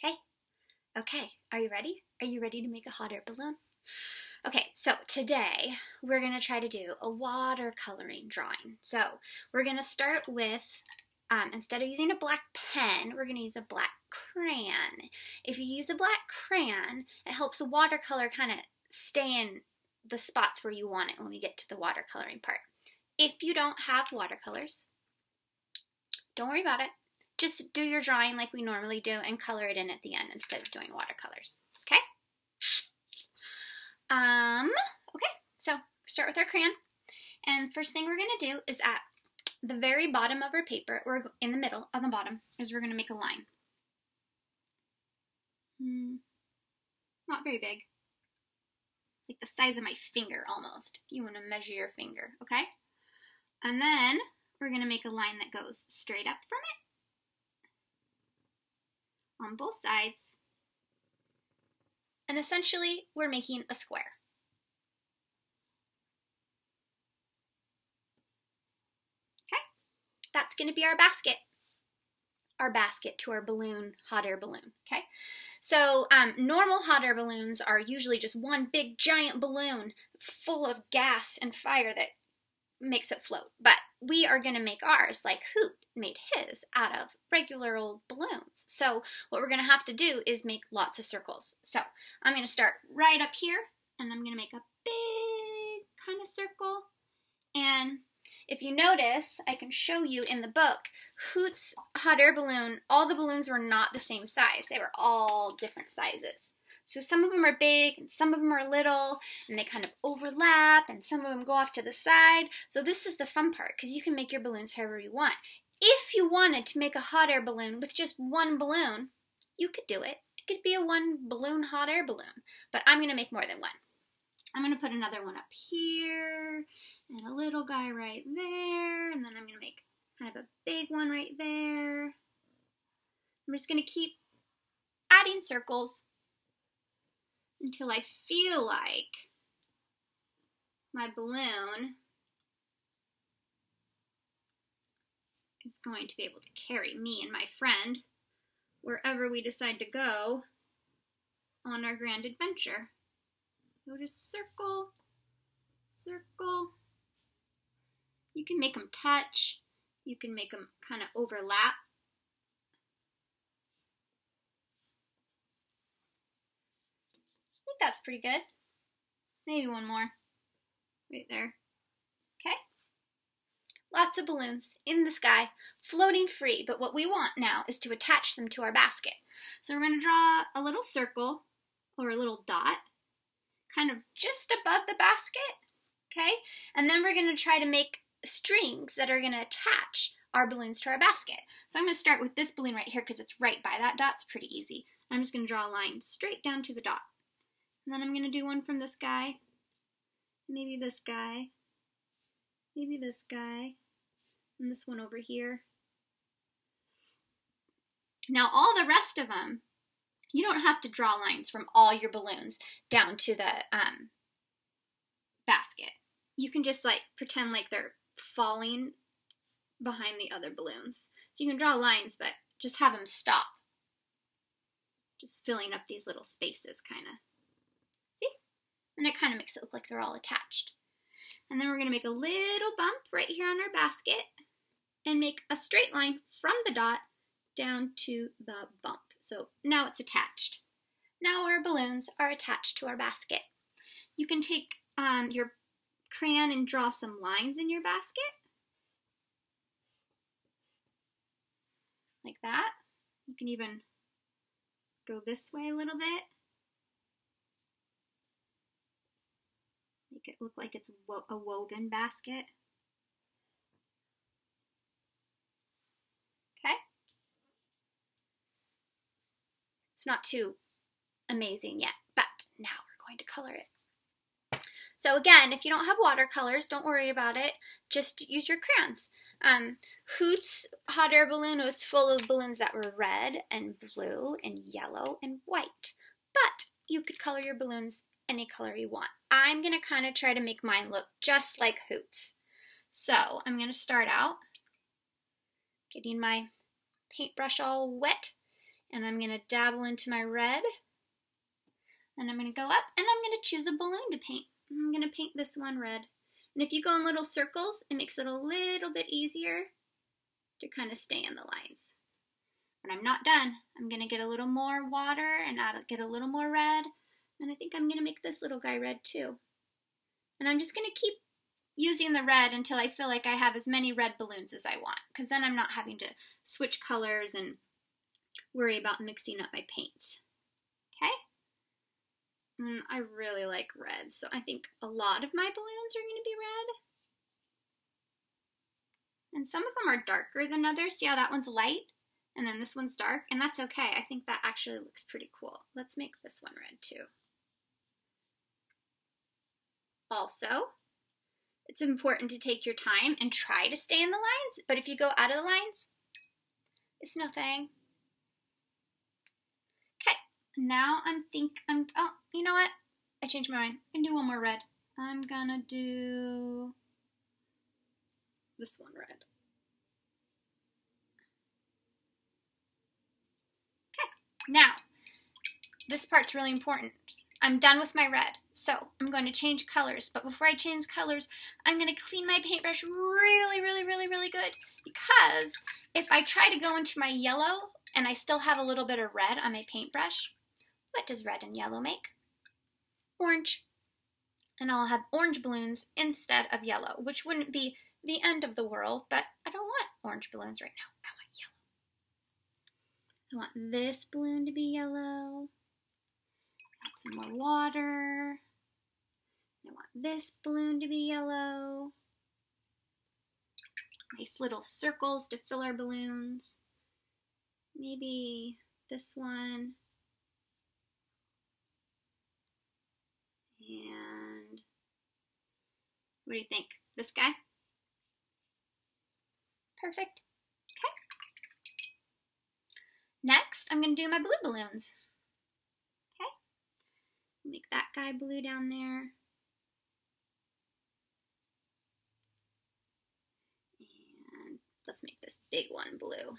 Okay? Okay, are you ready? Are you ready to make a hot air balloon? Okay, so today we're going to try to do a watercoloring drawing. So we're going to start with, instead of using a black pen, we're going to use a black crayon. If you use a black crayon, it helps the watercolor kind of stay in the spots where you want it when we get to the watercoloring part. If you don't have watercolors, don't worry about it. Just do your drawing like we normally do and color it in at the end instead of doing watercolors, okay? Okay, so start with our crayon. And first thing we're gonna do is at the very bottom of our paper, or in the middle, on the bottom, is we're gonna make a line. Not very big. Like the size of my finger almost, if you wanna measure your finger, okay? And then we're gonna make a line that goes straight up from it on both sides. And essentially, we're making a square. Okay, that's going to be our basket to our balloon, hot air balloon, okay? So normal hot air balloons are usually just one big giant balloon full of gas and fire that makes it float. But we are going to make ours like Hoot made his out of regular old balloons. So what we're going to have to do is make lots of circles. So I'm going to start right up here, and I'm going to make a big kind of circle. And if you notice, I can show you in the book, Hoot's hot air balloon, all the balloons were not the same size. They were all different sizes. So some of them are big and some of them are little, and they kind of overlap, and some of them go off to the side. So this is the fun part, because you can make your balloons however you want. If you wanted to make a hot air balloon with just one balloon, you could do it. It could be a one balloon hot air balloon, but I'm going to make more than one. I'm going to put another one up here, and a little guy right there, and then I'm going to make kind of a big one right there. I'm just going to keep adding circles until I feel like my balloon is going to be able to carry me and my friend wherever we decide to go on our grand adventure. So just circle, circle. You can make them touch. You can make them kind of overlap. That's pretty good. Maybe one more right there. Okay? Lots of balloons in the sky, floating free, but what we want now is to attach them to our basket. So we're going to draw a little circle or a little dot kind of just above the basket, okay? And then we're going to try to make strings that are going to attach our balloons to our basket. So I'm going to start with this balloon right here because it's right by that dot. It's pretty easy. I'm just going to draw a line straight down to the dot. And then I'm going to do one from this guy, maybe this guy, maybe this guy, and this one over here. Now all the rest of them, you don't have to draw lines from all your balloons down to the basket. You can just like pretend like they're falling behind the other balloons. So you can draw lines, but just have them stop. Just filling up these little spaces kind of. And it kind of makes it look like they're all attached. And then we're going to make a little bump right here on our basket and make a straight line from the dot down to the bump. So now it's attached. Now our balloons are attached to our basket. You can take your crayon and draw some lines in your basket. Like that. You can even go this way a little bit. Make it look like it's a woven basket. Okay? It's not too amazing yet, but now we're going to color it. So again, if you don't have watercolors, don't worry about it. Just use your crayons. Hoot's hot air balloon was full of balloons that were red and blue and yellow and white. But you could color your balloons any color you want. I'm going to kind of try to make mine look just like Hoot's. So I'm going to start out getting my paintbrush all wet, And I'm going to dabble into my red. And I'm going to go up and I'm going to choose a balloon to paint. I'm going to paint this one red. And if you go in little circles, it makes it a little bit easier to kind of stay in the lines. When I'm not done, I'm going to get a little more water and get a little more red. And I think I'm going to make this little guy red too. And I'm just going to keep using the red until I feel like I have as many red balloons as I want, because then I'm not having to switch colors and worry about mixing up my paints. Okay? And I really like red, so I think a lot of my balloons are going to be red. And some of them are darker than others. See how that one's light? And then this one's dark, and that's okay. I think that actually looks pretty cool. Let's make this one red too. Also, it's important to take your time and try to stay in the lines, but if you go out of the lines, it's no thing. Okay, now oh, you know what? I changed my mind. I can do one more red. I'm gonna do this one red. Now, this part's really important. I'm done with my red, so I'm going to change colors. But before I change colors, I'm going to clean my paintbrush really, really, really, really good. Because if I try to go into my yellow and I still have a little bit of red on my paintbrush, what does red and yellow make? Orange. And I'll have orange balloons instead of yellow, which wouldn't be the end of the world, but I don't want orange balloons right now. I want yellow. I want this balloon to be yellow. Add some more water. I want this balloon to be yellow. Nice little circles to fill our balloons. Maybe this one. And what do you think? This guy? Perfect. Next, I'm going to do my blue balloons. Okay? Make that guy blue down there. And let's make this big one blue.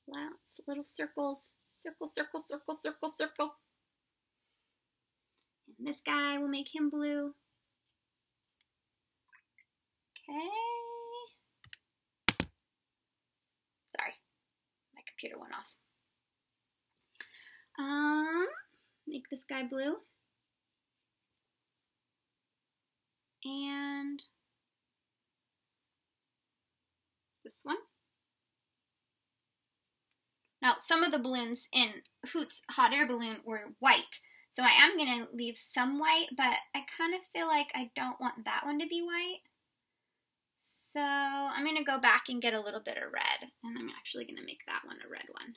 Lots of little circles. Circle, circle, circle, circle, circle. And this guy, we'll make him blue. Okay. Sorry, my computer went off. Make this guy blue. And this one. Now, some of the balloons in Hoot's hot air balloon were white. So I am going to leave some white, but I kind of feel like I don't want that one to be white. So I'm going to go back and get a little bit of red. And I'm actually going to make that one a red one.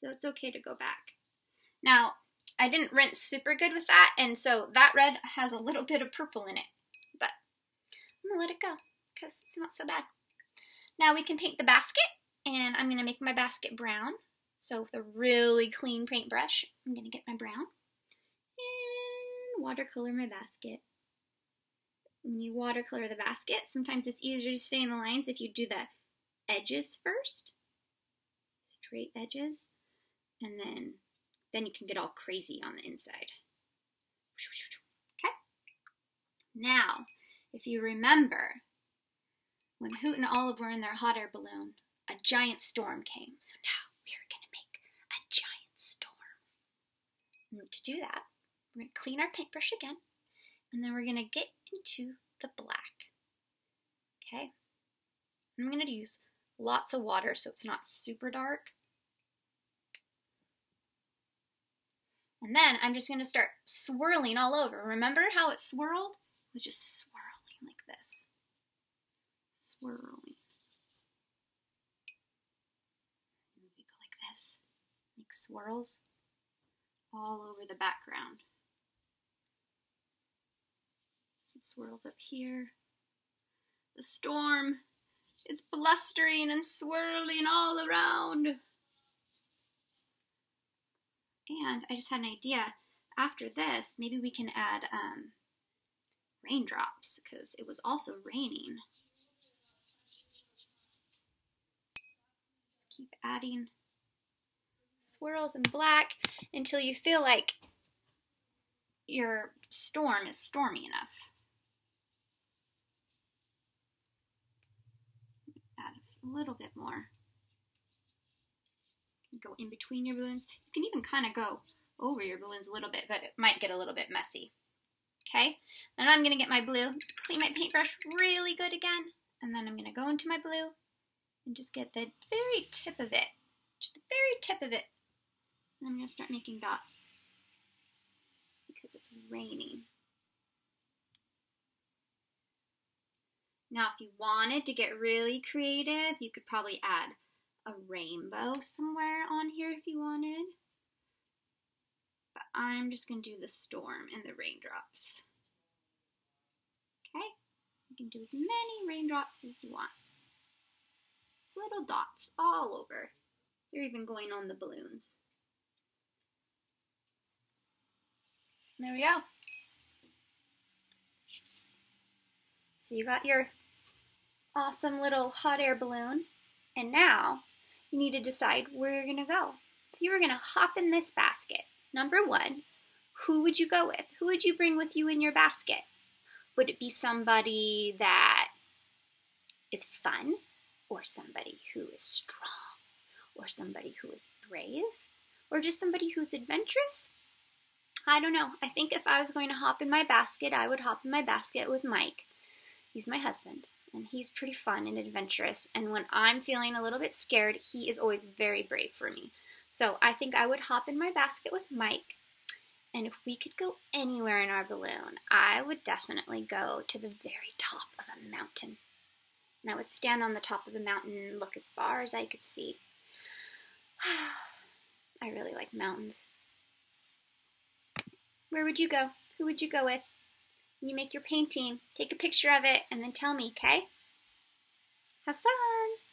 So it's okay to go back. Now, I didn't rinse super good with that, and so that red has a little bit of purple in it. But I'm going to let it go, because it's not so bad. Now we can paint the basket, and I'm going to make my basket brown. So with a really clean paintbrush, I'm going to get my brown and watercolor my basket. When you watercolor the basket, sometimes it's easier to stay in the lines if you do the edges first. Straight edges. And then you can get all crazy on the inside. Okay? Now, if you remember, when Hoot and Olive were in their hot air balloon, a giant storm came. So now we're going to make a giant storm. And to do that, we're going to clean our paintbrush again, and then we're going to get into the black. Okay? I'm going to use lots of water so it's not super dark. And then I'm just going to start swirling all over. Remember how it swirled? It was just swirling like this. Swirling. And we go like this. Make swirls all over the background. Some swirls up here. The storm is blustering and swirling all around. And I just had an idea. After this, maybe we can add raindrops, because it was also raining. Just keep adding swirls in black until you feel like your storm is stormy enough. Add a little bit more. Go in between your balloons. You can even kind of go over your balloons a little bit, but it might get a little bit messy. Okay, then I'm going to get my blue, clean my paintbrush really good again, and then I'm going to go into my blue and just get the very tip of it, just the very tip of it. And I'm going to start making dots because it's raining. Now, if you wanted to get really creative, you could probably add a rainbow somewhere on here if you wanted. But I'm just going to do the storm and the raindrops. Okay? You can do as many raindrops as you want. It's little dots all over. They're even going on the balloons. There we go. So you got your awesome little hot air balloon. And now you need to decide where you're going to go. If you were going to hop in this basket, number one, who would you go with? Who would you bring with you in your basket? Would it be somebody that is fun, or somebody who is strong, or somebody who is brave, or just somebody who's adventurous? I don't know. I think if I was going to hop in my basket, I would hop in my basket with Mike. He's my husband, and he's pretty fun and adventurous, and when I'm feeling a little bit scared, he is always very brave for me. So I think I would hop in my basket with Mike, and if we could go anywhere in our balloon, I would definitely go to the very top of a mountain. And I would stand on the top of the mountain and look as far as I could see. I really like mountains. Where would you go? Who would you go with? When you make your painting, take a picture of it and then tell me, okay? Have fun!